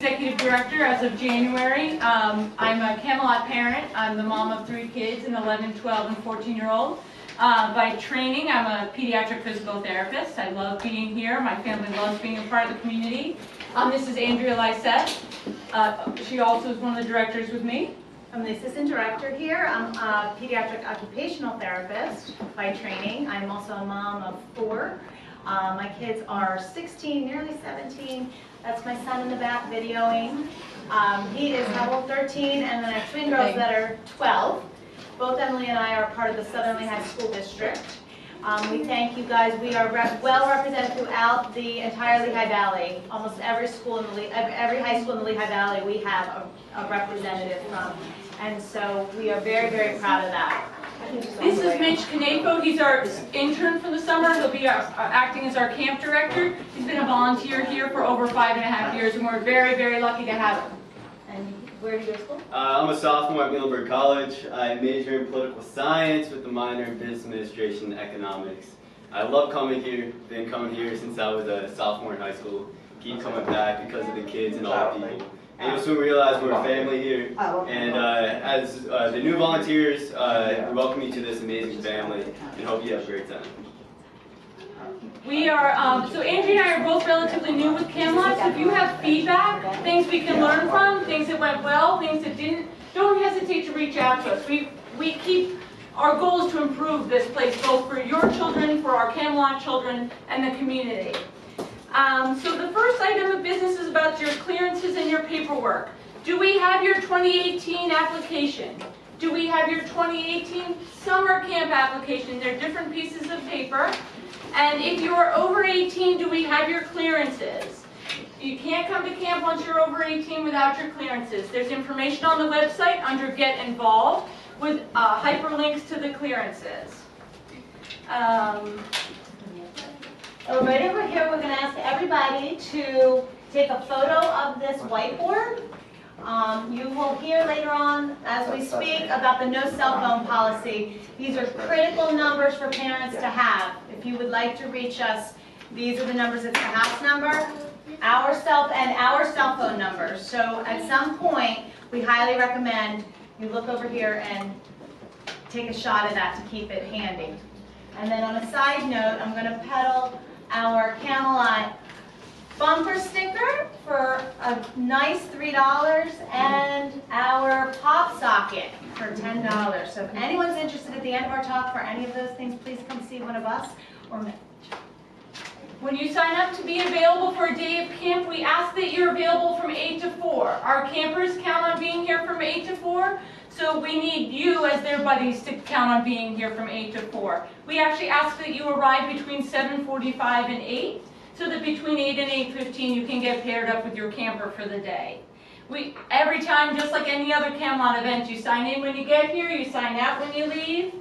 Executive Director as of January. I'm a Camelot parent. I'm the mom of 3 kids, an 11, 12, and 14-year-old. By training, I'm a pediatric physical therapist. I love being here. My family loves being a part of the community. This is Andrea Lysette. She also is one of the directors with me. I'm the assistant director here. I'm a pediatric occupational therapist by training. I'm also a mom of 4. My kids are 16, nearly 17. That's my son in the back videoing. He is how old? 13, and then I have twin girls that are 12. Both Emily and I are part of the Southern Lehigh School District. We thank you guys. We are well represented throughout the entire Lehigh Valley. Almost every school in the every high school in the Lehigh Valley we have a representative from, and so we are very, very proud of that. This is Mitch Canafo. He's our intern for the summer. He'll be acting as our camp director. He's been a volunteer here for over 5.5 years, and we're very, very lucky to have him. And where do you go to school? I'm a sophomore at Muhlenberg College. I major in political science with a minor in business administration and economics. I love coming here. Been coming here since I was a sophomore in high school. Keep coming back because of the kids and all the people. And you'll soon realize we're a family here, and as the new volunteers, we welcome you to this amazing family, and hope you have a great time. We are, so Andrea and I are both relatively new with Camelot, so if you have feedback, things we can learn from, things that went well, things that didn't, don't hesitate to reach out to us. We keep, our goal is to improve this place, both for your children, for our Camelot children, and the community. So the first item of business is about your clearances and your paperwork. Do we have your 2018 application? Do we have your 2018 summer camp application? They're different pieces of paper. And if you are over 18, do we have your clearances? You can't come to camp once you're over 18 without your clearances. There's information on the website under Get Involved with hyperlinks to the clearances. Right over here, we're going to ask everybody to take a photo of this whiteboard. You will hear later on as we speak about the no cell phone policy. These are critical numbers for parents to have. If you would like to reach us, these are the numbers. It's the house number, our cell phone numbers. So at some point, we highly recommend you look over here and take a shot of that to keep it handy. And then on a side note, I'm going to peddle our Camelot bumper sticker for a nice $3 and our pop socket for $10. So if anyone's interested at the end of our talk for any of those things, please come see one of us or me. When you sign up to be available for a day of camp, we ask that you're available from 8 to 4. Our campers count on being here from 8 to 4. So we need you as their buddies to count on being here from 8 to 4. We actually ask that you arrive between 7:45 and 8, so that between 8 and 8:15 you can get paired up with your camper for the day. Every time, just like any other Camelot event, you sign in when you get here, you sign out when you leave.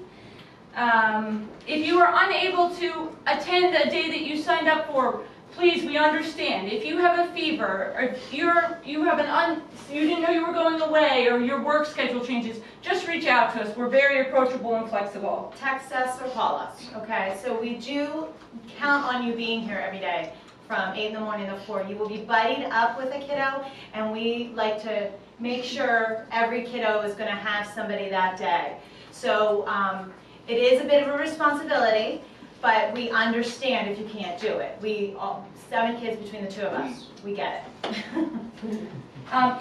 If you are unable to attend a day that you signed up for, please, we understand. If you have a fever, or if you didn't know you were going away, or your work schedule changes, just reach out to us. We're very approachable and flexible. Text us or call us. Okay, so we do count on you being here every day from 8 in the morning to 4. You will be buddied up with a kiddo, and we like to make sure every kiddo is going to have somebody that day. So it is a bit of a responsibility, but we understand if you can't do it. 7 kids between the 2 of us. We get it.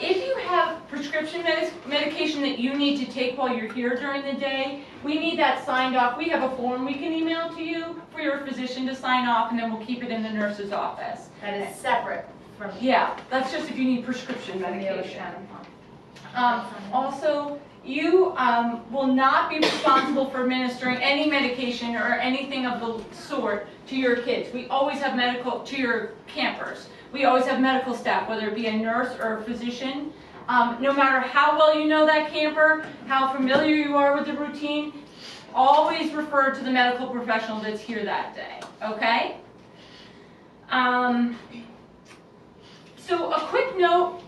If you have prescription medication that you need to take while you're here during the day, we need that signed off. We have a form we can email to you for your physician to sign off, and then we'll keep it in the nurse's office. That is separate from Yeah, that's just if you need prescription medication. Also, you will not be responsible for administering any medication or anything of the sort to your kids. We always have medical, to your campers. We always have medical staff, whether it be a nurse or a physician. No matter how well you know that camper, how familiar you are with the routine, always refer to the medical professional that's here that day, okay? So a quick note,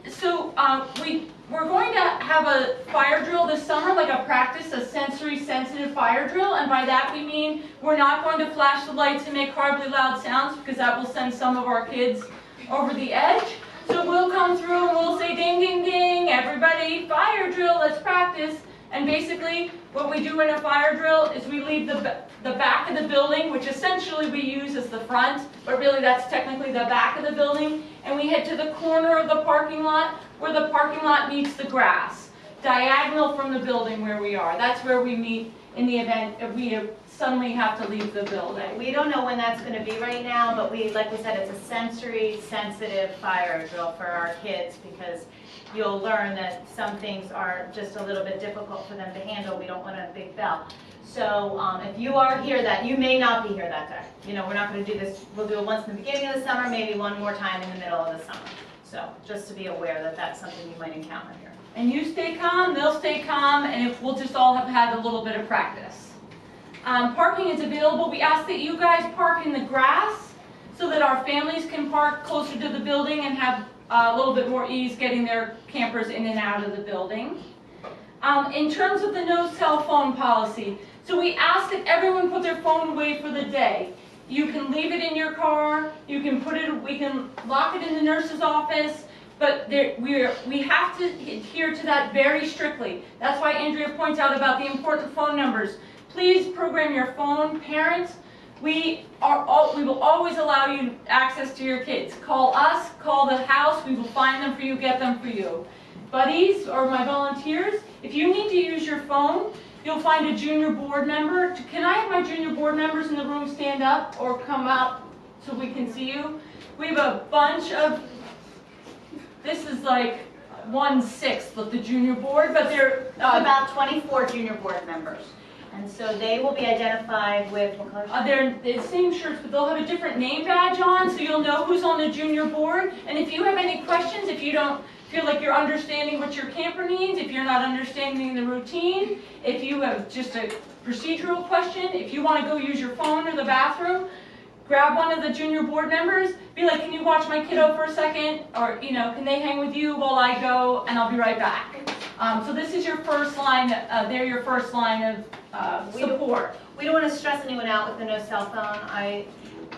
we're going to have a fire drill this summer, like a practice, a sensory sensitive fire drill, and by that we mean we're not going to flash the lights and make horribly loud sounds because that will send some of our kids over the edge. So we'll come through and we'll say ding, ding, ding, everybody, fire drill, let's practice. And basically, what we do in a fire drill is we leave the back of the building, which essentially we use as the front, but really that's technically the back of the building, and we head to the corner of the parking lot where the parking lot meets the grass, diagonal from the building where we are. That's where we meet in the event if we suddenly have to leave the building. We don't know when that's going to be right now, but like we said, it's a sensory sensitive fire drill for our kids, because you'll learn that some things are just a little bit difficult for them to handle. We don't want a big bell. So if you are here, you may not be here that day. You know, we're not going to do this. We'll do it once in the beginning of the summer, maybe one more time in the middle of the summer. So just to be aware that that's something you might encounter here. And you stay calm, they'll stay calm, and we'll just all have had a little bit of practice. Parking is available. We ask that you guys park in the grass so that our families can park closer to the building and have a little bit more ease getting their campers in and out of the building. In terms of the no cell phone policy, so we ask that everyone put their phone away for the day. You can leave it in your car, you can we can lock it in the nurse's office, but we have to adhere to that very strictly. That's why Andrea points out about the important phone numbers. Please program your phone. Parents, we will always allow you access to your kids. Call us, call the house, we will find them for you, get them for you. Buddies, or my volunteers, if you need to use your phone, you'll find a junior board member. Can I have my junior board members in the room stand up or come out so we can see you? We have a bunch of, this is like 1/6 of the junior board, but they're about 24 junior board members. And so they will be identified with what color? They're the same shirts, but they'll have a different name badge on, so you'll know who's on the junior board. And if you have any questions, if you don't feel like you're understanding what your camper needs, if you're not understanding the routine, if you have just a procedural question, if you want to go use your phone or the bathroom, grab one of the junior board members, be like, can you watch my kiddo for a second? Or, you know, can they hang with you while I go and I'll be right back. So this is your first line, they're your first line of support. We don't want to stress anyone out with the no cell phone.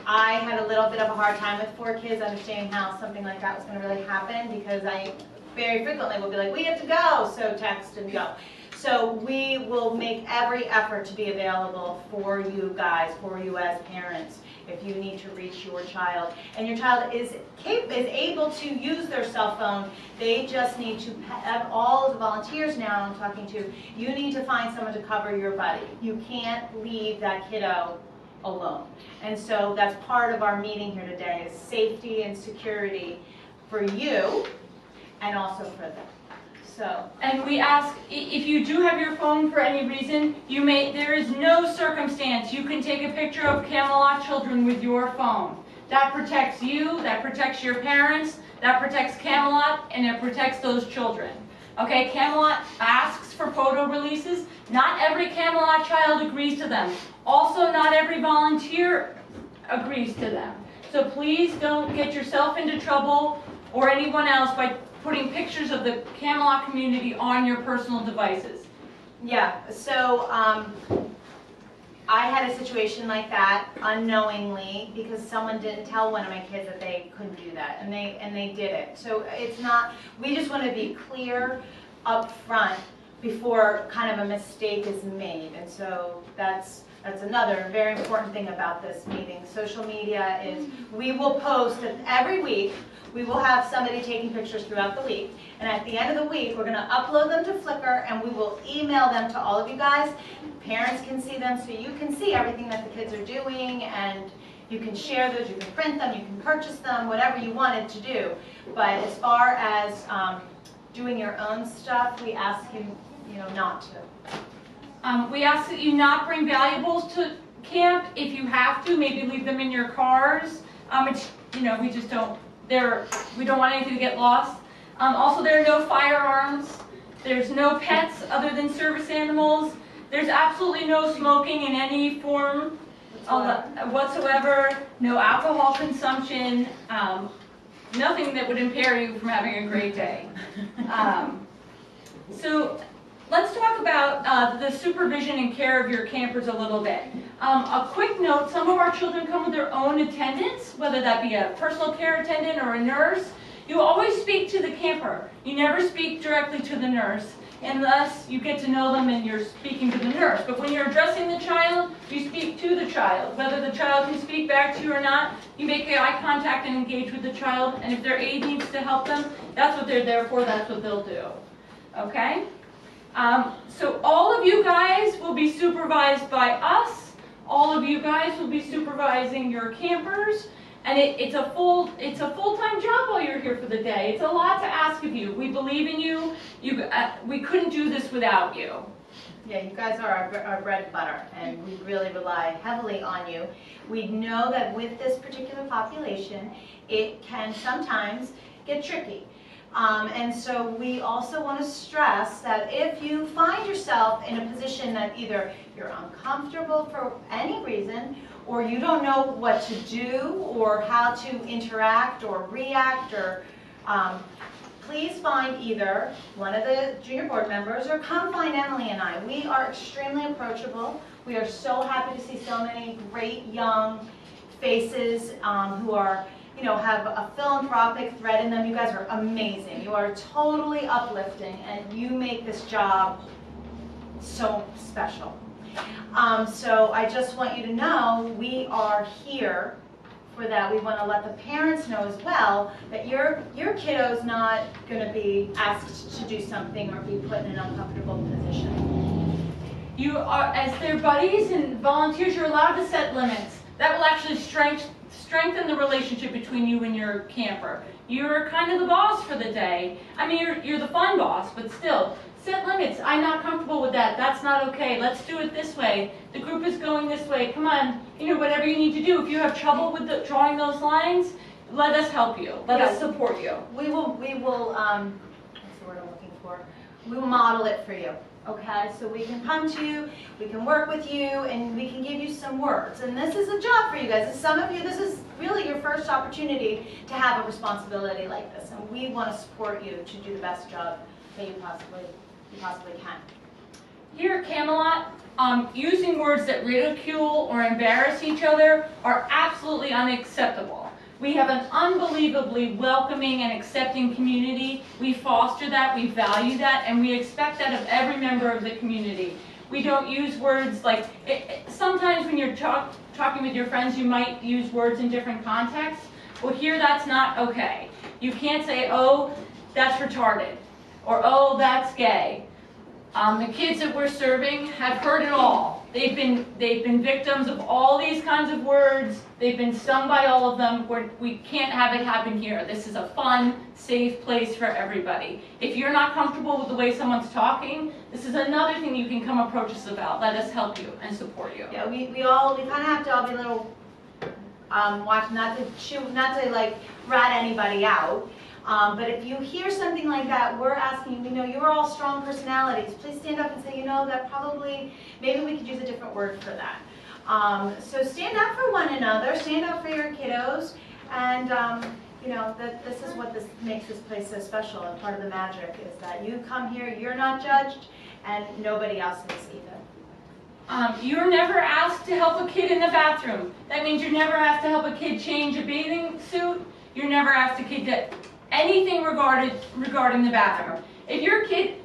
I had a little bit of a hard time with 4 kids understanding how something like that was going to really happen, because I very frequently will be like, we have to go, so text and go. So we will make every effort to be available for you guys, for you as parents, if you need to reach your child. And your child is able to use their cell phone. They just need to have all of the volunteers now I'm talking to, you need to find someone to cover your buddy. You can't leave that kiddo alone. And so that's part of our meeting here today, is safety and security for you and also for them. So, and we ask, if you do have your phone for any reason, there is no circumstance you can take a picture of Camelot children with your phone. That protects you, that protects your parents, that protects Camelot, and it protects those children. Okay, Camelot asks for photo releases. Not every Camelot child agrees to them. Also, not every volunteer agrees to them. So please don't get yourself into trouble or anyone else by putting pictures of the Camelot community on your personal devices. Yeah, so I had a situation like that unknowingly, because someone didn't tell one of my kids that they couldn't do that, and they did it. So it's not, we just want to be clear up front before kind of a mistake is made. And so that's another very important thing about this meeting. Social media is, we will post every week. We will have somebody taking pictures throughout the week. And at the end of the week, we're going to upload them to Flickr, and we will email them to all of you guys. Parents can see them, so you can see everything that the kids are doing, and you can share those, you can print them, you can purchase them, whatever you wanted to do. But as far as doing your own stuff, we ask you, not to. We ask that you not bring valuables to camp. If you have to, maybe leave them in your cars. We just don't. We don't want anything to get lost. Also, there are no firearms. There's no pets other than service animals. There's absolutely no smoking in any form whatsoever. No alcohol consumption. Nothing that would impair you from having a great day. So let's talk about the supervision and care of your campers a little bit. A quick note, some of our children come with their own attendants, whether that be a personal care attendant or a nurse. You always speak to the camper. You never speak directly to the nurse unless you get to know them and you're speaking to the nurse. But when you're addressing the child, you speak to the child. Whether the child can speak back to you or not, you make eye contact and engage with the child. And if their aide needs to help them, that's what they're there for. That's what they'll do. Okay? So all of you guys will be supervised by us. All of you guys will be supervising your campers. And it's a full-time job while you're here for the day. It's a lot to ask of you. We believe in you. We couldn't do this without you. Yeah, you guys are our bread and butter, and we really rely heavily on you. We know that with this particular population, it can sometimes get tricky. And so we also want to stress that if you find yourself in a position that either you're uncomfortable for any reason, or you don't know what to do, or how to interact or react, or please find either one of the junior board members, or come find Emily and I. We are extremely approachable. We are so happy to see so many great young faces who are, have a philanthropic thread in them. You guys are amazing. You are totally uplifting, and you make this job so special. So I just want you to know we are here for that. We want to let the parents know as well that your kiddo's not going to be asked to do something or be put in an uncomfortable position. You are, as their buddies and volunteers, you're allowed to set limits. That will actually strengthen the relationship between you and your camper. You're kind of the boss for the day. I mean, you're the fun boss, but still. Set limits. I'm not comfortable with that. That's not okay. Let's do it this way. The group is going this way. Come on. Whatever you need to do. If you have trouble with drawing those lines, let us help you. Let us support you. We will, what's the word I'm looking for? We will model it for you. Okay? So we can come to you, we can work with you, and we can give you some words. And this is a job for you guys. Some of you, this is really your first opportunity to have a responsibility like this. And we want to support you to do the best job that you possibly can. Here at Camelot, using words that ridicule or embarrass each other are absolutely unacceptable. We have an unbelievably welcoming and accepting community. We foster that, we value that, and we expect that of every member of the community. We don't use words like, sometimes when you're talking with your friends, you might use words in different contexts. Well, here that's not okay. You can't say, oh, that's retarded, or oh, that's gay. The kids that we're serving have heard it all. They've been victims of all these kinds of words. They've been stung by all of them. We can't have it happen here. This is a fun, safe place for everybody. If you're not comfortable with the way someone's talking, this is another thing you can come approach us about. Let us help you and support you. Yeah, we kind of have to all be a little watch, not to like rat anybody out. But if you hear something like that, we're asking, you're all strong personalities. Please stand up and say, that probably, maybe we could use a different word for that. So stand up for one another, stand up for your kiddos, and this is what makes this place so special. And part of the magic is that you come here, you're not judged, and nobody else is either. You're never asked to help a kid in the bathroom. That means you're never asked to help a kid change a bathing suit. You're never asked a kid to anything regarding the bathroom. If your kid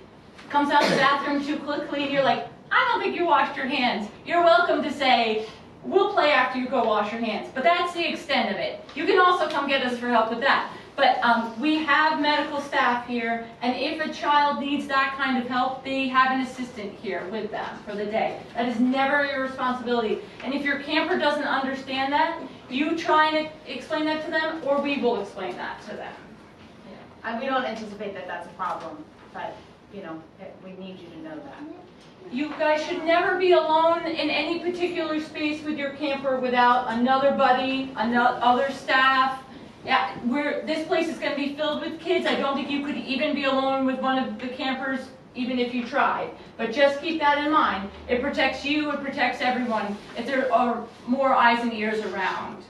comes out of the bathroom too quickly and you're like, I don't think you washed your hands, you're welcome to say, we'll play after you go wash your hands. But that's the extent of it. You can also come get us for help with that. But we have medical staff here, and if a child needs that kind of help, they have an assistant here with them for the day. That is never your responsibility. And if your camper doesn't understand that, you try and explain that to them, or we will explain that to them. And we don't anticipate that that's a problem, but we need you to know that. You guys should never be alone in any particular space with your camper without another buddy, other staff. Yeah, this place is going to be filled with kids. I don't think you could even be alone with one of the campers, even if you tried. But just keep that in mind. It protects you, it protects everyone if there are more eyes and ears around.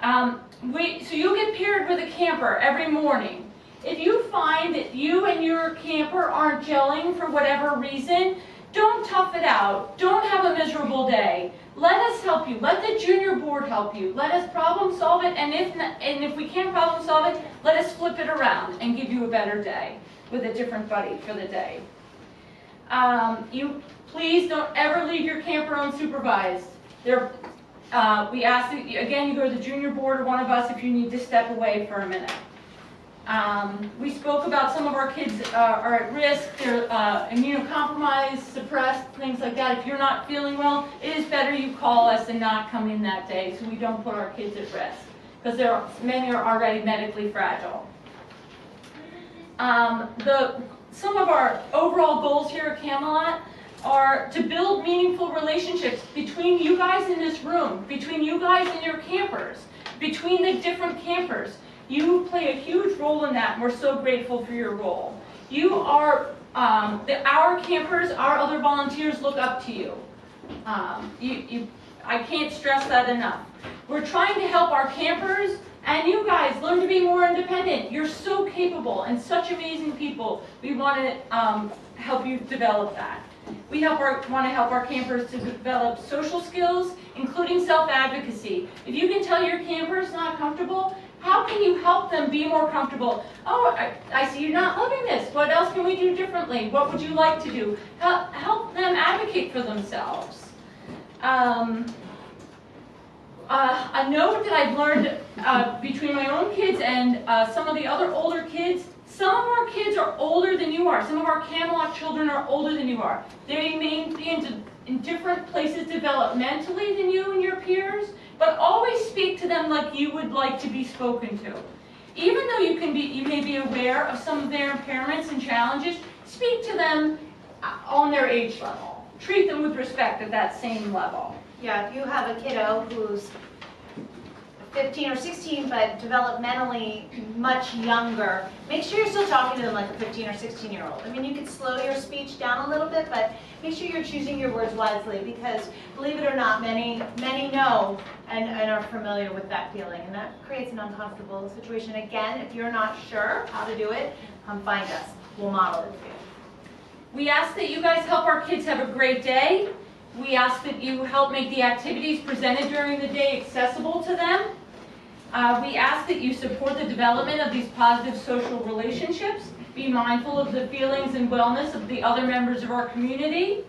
So you'll get paired with a camper every morning. If you find that you and your camper aren't gelling for whatever reason, Don't tough it out. Don't have a miserable day. Let us help you. Let the junior board help you. Let us problem solve it, and if we can't problem solve it, let us flip it around and give you a better day with a different buddy for the day. You please don't ever leave your camper unsupervised. We ask that, again, you go to the junior board or one of us if you need to step away for a minute. We spoke about some of our kids are at risk, they're immunocompromised, suppressed, things like that. If you're not feeling well, it is better you call us and not come in that day so we don't put our kids at risk, because many are already medically fragile. Some of our overall goals here at Camelot are to build meaningful relationships between you guys in this room, between you guys and your campers, between the different campers. You play a huge role in that, and we're so grateful for your role. You are, our campers, our other volunteers look up to you. I can't stress that enough. We're trying to help our campers and you guys learn to be more independent. You're so capable and such amazing people. We want to help you develop that. We want to help our campers to develop social skills, including self-advocacy. If you can tell your camper's not comfortable, how can you help them be more comfortable? Oh, I see you're not loving this. What else can we do differently? What would you like to do? Help them advocate for themselves. A note that I've learned between my own kids and some of the other older kids, some of our kids are older than you are. Some of our Camelot children are older than you are. They may be in different places developmentally than you and your peers, but always speak to them like you would like to be spoken to. Even though you may be aware of some of their impairments and challenges, speak to them on their age level. Treat them with respect at that same level. Yeah, if you have a kiddo who's 15 or 16 but developmentally much younger, make sure you're still talking to them like a 15 or 16-year-old. I mean, you can slow your speech down a little bit, but make sure you're choosing your words wisely, because believe it or not, many know and are familiar with that feeling, and that creates an uncomfortable situation. Again, if you're not sure how to do it, come find us. We'll model it for you. We ask that you guys help our kids have a great day. We ask that you help make the activities presented during the day accessible to them. We ask that you support the development of these positive social relationships. Be mindful of the feelings and wellness of the other members of our community.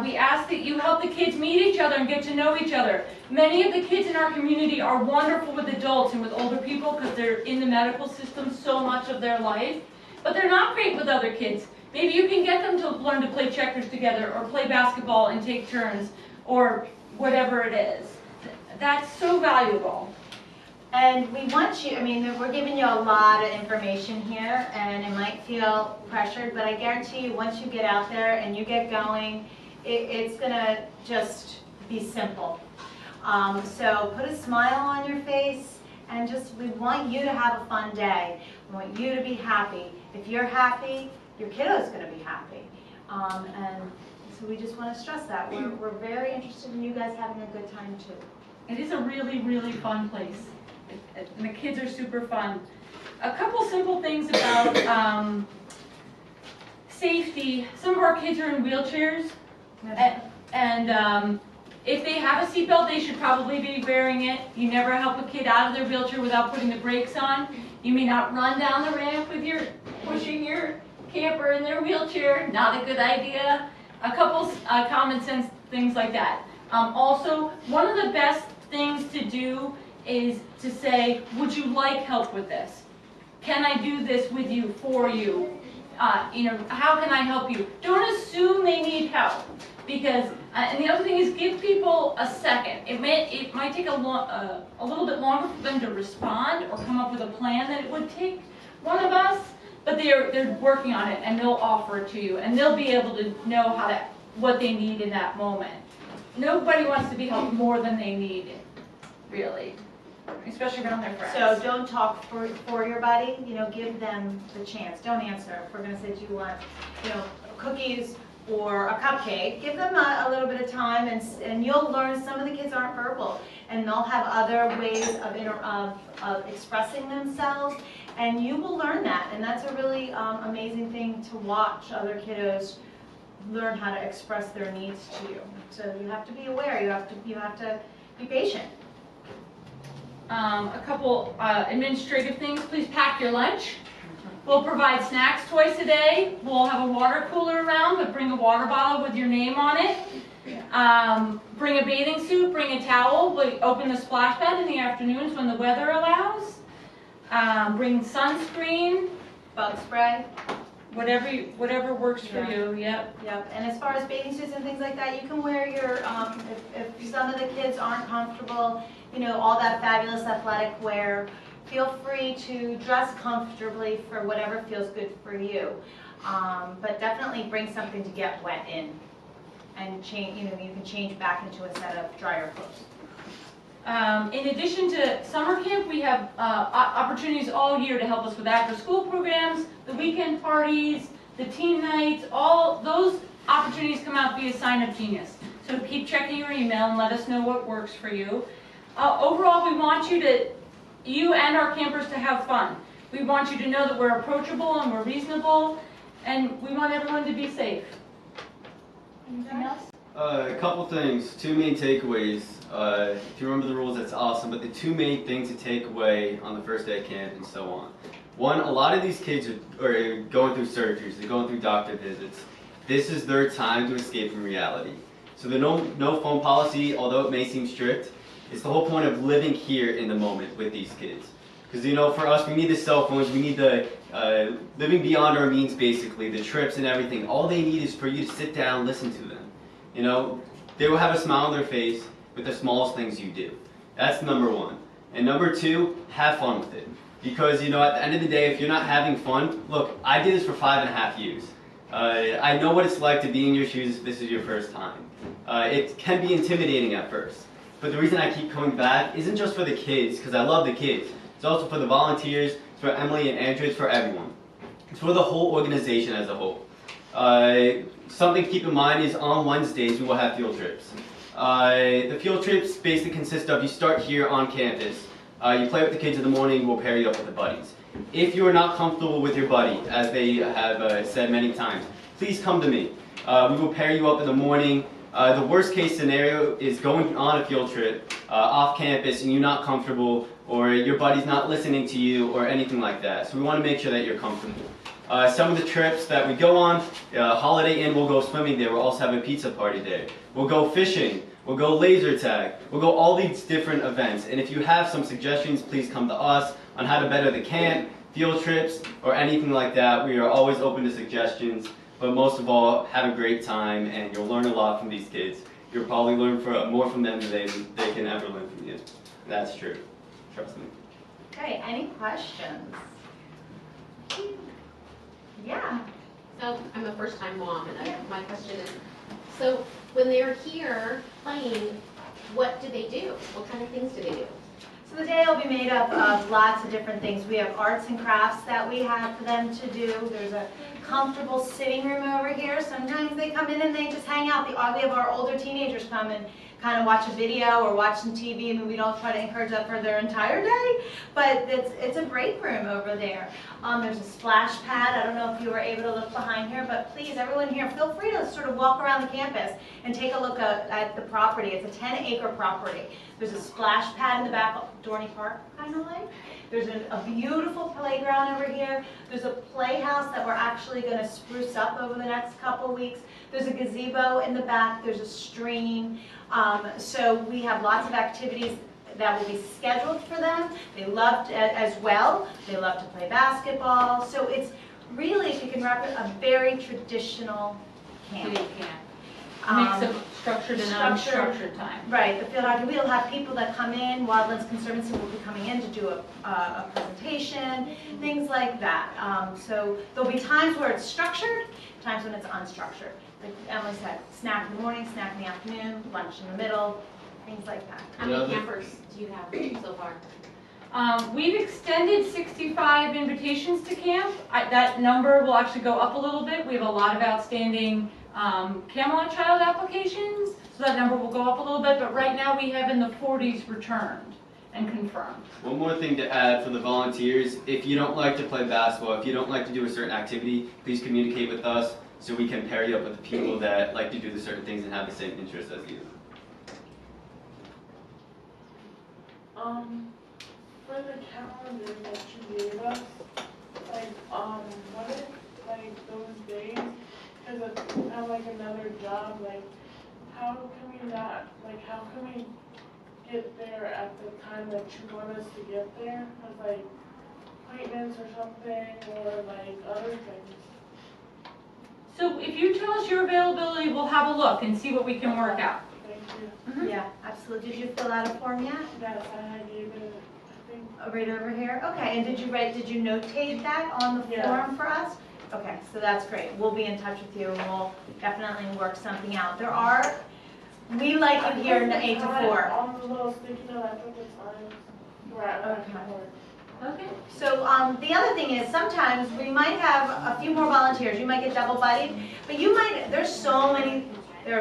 We ask that you help the kids meet each other and get to know each other. Many of the kids in our community are wonderful with adults and with older people because they're in the medical system so much of their life, but they're not great with other kids. Maybe you can get them to learn to play checkers together or play basketball and take turns or whatever it is. That's so valuable. And we want you, I mean, we're giving you a lot of information here, and it might feel pressured, but I guarantee you once you get out there and you get going, it's going to just be simple. So put a smile on your face, and we want you to have a fun day. We want you to be happy. If you're happy, your kiddo's going to be happy. And so we just want to stress that. We're very interested in you guys having a good time too. It is a really, really fun place. And the kids are super fun. A couple simple things about safety. Some of our kids are in wheelchairs, and if they have a seatbelt, they should probably be wearing it. You never help a kid out of their wheelchair without putting the brakes on. You may not run down the ramp with pushing your camper in their wheelchair. Not a good idea. A couple common sense things like that. Also, one of the best things to do is to say, would you like help with this? Can I do this with you, for you? How can I help you? Don't assume they need help, because, and the other thing is give people a second. It might take a little bit longer for them to respond or come up with a plan than it would take one of us, but they're working on it, and they'll offer it to you, and they'll be able to know what they need in that moment. Nobody wants to be helped more than they need it, really. Especially around their friends. So don't talk for your buddy, give them the chance. Don't answer. If we're going to say, do you want, cookies or a cupcake, give them a little bit of time, and you'll learn some of the kids aren't verbal, and they'll have other ways of expressing themselves, and you will learn that, and that's a really amazing thing to watch other kiddos learn how to express their needs to you. So you have to be aware, you have to be patient. A couple administrative things. Please pack your lunch. We'll provide snacks twice a day. We'll have a water cooler around, but bring a water bottle with your name on it. Bring a bathing suit, bring a towel. We open the splash pad in the afternoons when the weather allows. Bring sunscreen. Bug spray. Whatever works for you. Yep. Yep, and as far as bathing suits and things like that, you can wear your, if some of the kids aren't comfortable, you know, all that fabulous athletic wear, feel free to dress comfortably for whatever feels good for you. But definitely bring something to get wet in and change, you know, you can change back into a set of drier clothes. In addition to summer camp, we have opportunities all year to help us with after-school programs, the weekend parties, the teen nights. All those opportunities come out via Sign Up Genius. So keep checking your email and let us know what works for you. Overall, we want you and our campers to have fun. We want you to know that we're approachable and we're reasonable, and we want everyone to be safe. Anything else? A couple things, two main takeaways. If you remember the rules, that's awesome, but the two main things to take away on the first day of camp and so on. One, a lot of these kids are going through surgeries, they're going through doctor visits. This is their time to escape from reality. So the no phone policy, although it may seem strict, it's the whole point of living here in the moment with these kids. Because, you know, for us, we need the cell phones, we need the living beyond our means, basically, the trips and everything. All they need is for you to sit down, listen to them. You know, they will have a smile on their face with the smallest things you do. That's number one. And number two, have fun with it. Because, you know, at the end of the day, if you're not having fun, look, I did this for 5.5 years. I know what it's like to be in your shoes if this is your first time. It can be intimidating at first. But the reason I keep coming back isn't just for the kids, because I love the kids. It's also for the volunteers, it's for Emily and Andrew, it's for everyone. It's for the whole organization as a whole. Something to keep in mind is on Wednesdays we will have field trips. The field trips basically consist of you start here on campus, you play with the kids in the morning, we'll pair you up with the buddies. If you are not comfortable with your buddy, as they have said many times, please come to me. We will pair you up in the morning. The worst case scenario is going on a field trip off campus and you're not comfortable, or your buddy's not listening to you, or anything like that. So we want to make sure that you're comfortable. Some of the trips that we go on, Holiday Inn, we'll go swimming there, we'll also have a pizza party there. We'll go fishing, we'll go laser tag, we'll go all these different events. And if you have some suggestions, please come to us on how to better the camp, field trips, or anything like that. We are always open to suggestions. But most of all, have a great time, and you'll learn a lot from these kids. You'll probably learn more from them than they can ever learn from you. That's true. Trust me. Okay, any questions? Yeah. So I'm a first-time mom, and my question is, so when they're here playing, what do they do? What kind of things do they do? So the day will be made up of lots of different things. We have arts and crafts that we have for them to do. There's a comfortable sitting room over here. Sometimes they come in and they just hang out. We have our older teenagers come and kind of watch a video or watch some TV. I mean, we don't try to encourage that for their entire day, but it's a break room over there. There's a splash pad. I don't know if you were able to look behind here, but please, everyone here, feel free to sort of walk around the campus and take a look at the property. It's a 10-acre property. There's a splash pad in the back, Dorney Park, kind of like. There's a beautiful playground over here. There's a playhouse that we're actually going to spruce up over the next couple weeks. There's a gazebo in the back. There's a stream. So we have lots of activities that will be scheduled for them. They love as well. They love to play basketball. So it's really, if you can wrap it, a very traditional camp. Mix of structured and unstructured time. Right, the field hockey. We'll have people that come in, Wildlands Conservancy will be coming in to do a presentation, things like that. So there'll be times where it's structured, times when it's unstructured. Like Emily said, snack in the morning, snack in the afternoon, lunch in the middle, things like that. How many campers do you have so far? We've extended 65 invitations to camp. That number will actually go up a little bit. We have a lot of outstanding Camelot child applications, so that number will go up a little bit, but right now we have in the 40s returned and confirmed. One more thing to add for the volunteers: if you don't like to play basketball, if you don't like to do a certain activity, please communicate with us so we can pair you up with the people that like to do the certain things and have the same interests as you. For the calendar that you gave us, like, what if, like, those days, because I have, like, another job, like, how can we not, like, how can we get there at the time that you want us to get there? Cause, like, appointments or something, or, like, other things. So if you tell us your availability, we'll have a look and see what we can work out. Thank you. Mhm. Yeah, absolutely. Did you fill out a form yet? Yes, I gave it, I think, Right over here? Okay, and did you notate that on the Yeah. form for us? Okay, so that's great. We'll be in touch with you and we'll definitely work something out. We like you here in the 8 to 4. On the little sticky note, I put the times where I went Okay. for. Okay. So the other thing is sometimes we might have a few more volunteers. You might get double buddied, but there are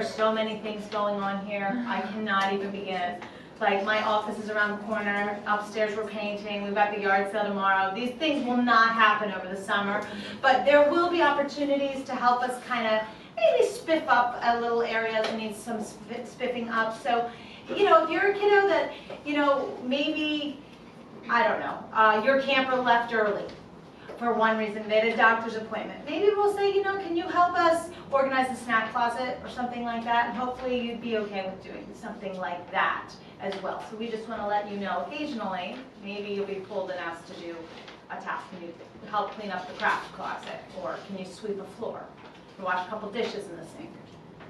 so many things going on here. I cannot even begin. Like my office is around the corner, upstairs we're painting, we've got the yard sale tomorrow. These things will not happen over the summer, but there will be opportunities to help us kind of maybe spiff up a little area that needs some spiffing up. So, if you're a kiddo that, maybe, I don't know, your camper left early for one reason, they had a doctor's appointment. Maybe we'll say, can you help us organize a snack closet or something like that? And hopefully you'd be okay with doing something like that as well. So we just want to let you know occasionally, maybe you'll be pulled and asked to do a task. Can you help clean up the craft closet? Or can you sweep a floor? Or wash a couple dishes in the sink?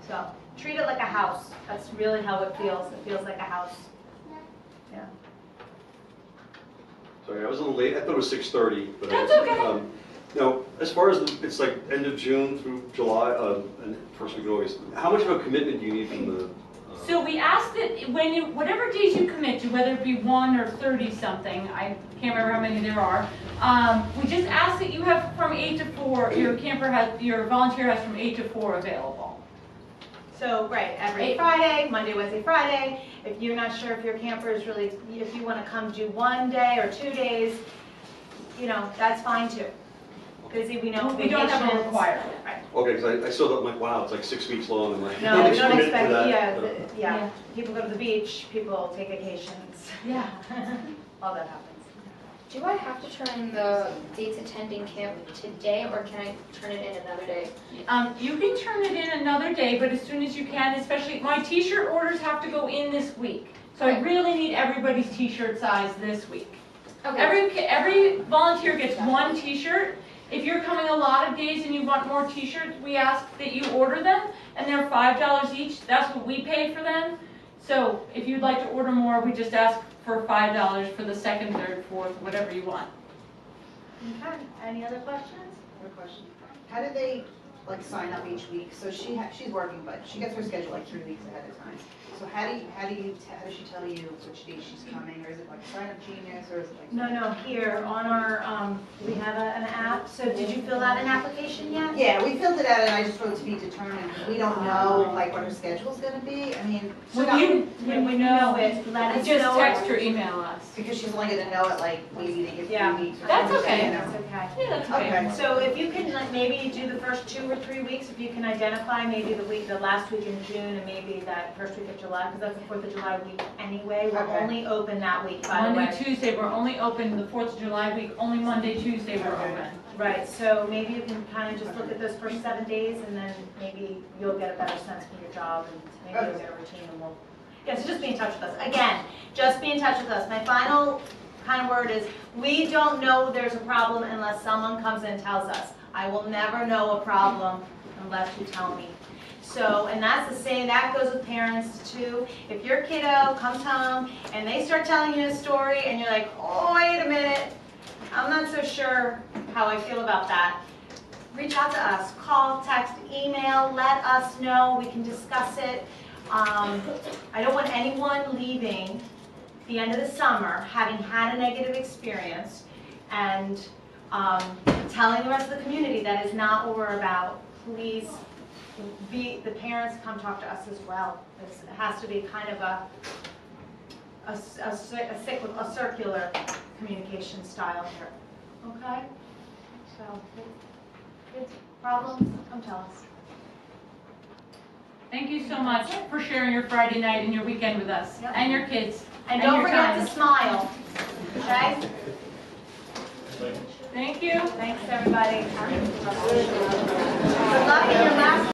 So treat it like a house. That's really how it feels. It feels like a house. Yeah. Sorry, I was a little late. I thought it was 6:30. But That's okay. Now, as far as it's like end of June through July and first week of August, how much of a commitment do you need from the? So we ask that whatever days you commit to, whether it be 1 or 30 something, I can't remember how many there are. We just ask that you have from 8 to 4. Your volunteer has from 8 to 4 available. So, right, every Friday, Monday, Wednesday, Friday. If you're not sure if your camper is really, if you want to come do 1 day or 2 days, that's fine too. Busy, we know. We don't have a vacations. requirement. Right. Okay, because I saw that. I'm like, wow, it's like 6 weeks long. I'm like, No, we nobody's don't committed to expect, that. yeah, Yeah. People go to the beach, people take vacations. Yeah. All that happens. Do I have to turn in the dates attending camp today, or can I turn it in another day? You can turn it in another day, but as soon as you can, especially my t-shirt orders have to go in this week. So I really need everybody's t-shirt size this week. Okay. Every volunteer gets 1 t-shirt. If you're coming a lot of days and you want more t-shirts, we ask that you order them, and they're $5 each. That's what we pay for them. So if you'd like to order more, we just ask for $5 for the 2nd, 3rd, 4th, whatever you want. Okay, any other questions? Quick question. How do they sign up each week? So she's working, but she gets her schedule 3 weeks ahead of time. So how does she tell you which day she's coming, or is it like Sign Up Genius, or is it like? No, here on our, we have an app. So did you fill out an application yet? Yeah, we filled it out, and I just wrote to be determined, because we don't know what her schedule's gonna be. I mean, When we know it, let us just know. text or email us. because she's only gonna know it maybe they give Yeah. 3 weeks or That's something. okay. you know. That's okay. Yeah, that's okay. Okay. So if you can maybe do the first 2 or 3 weeks, if you can identify maybe the last week in June and maybe that first week of July, because that's the 4th of July week anyway. We're Okay. only open that week, by the Monday, way. Tuesday, we're only open the 4th of July week, only Monday, Tuesday we're Okay. open. Right, so maybe you can kind of just look at those first 7 days and then maybe you'll get a better sense for your job and maybe you'll get a routine and we'll, yeah, so just be in touch with us. Again, just be in touch with us. My final kind of word is, we don't know there's a problem unless someone comes in and tells us. I will never know a problem unless you tell me. So, and that's the same, that goes with parents too. If your kiddo comes home and they start telling you a story and you're like, oh, wait a minute, I'm not so sure how I feel about that. Reach out to us, call, text, email, let us know, we can discuss it. I don't want anyone leaving the end of the summer having had a negative experience and telling the rest of the community that is not what we're about. Please, the parents come talk to us as well. It has to be kind of a circular communication style here. Okay? So, good. Problems? Come tell us. Thank you so much for sharing your Friday night and your weekend with us, Yep. and your kids. And And don't your forget time. to smile, okay? Thank you. Thanks, everybody.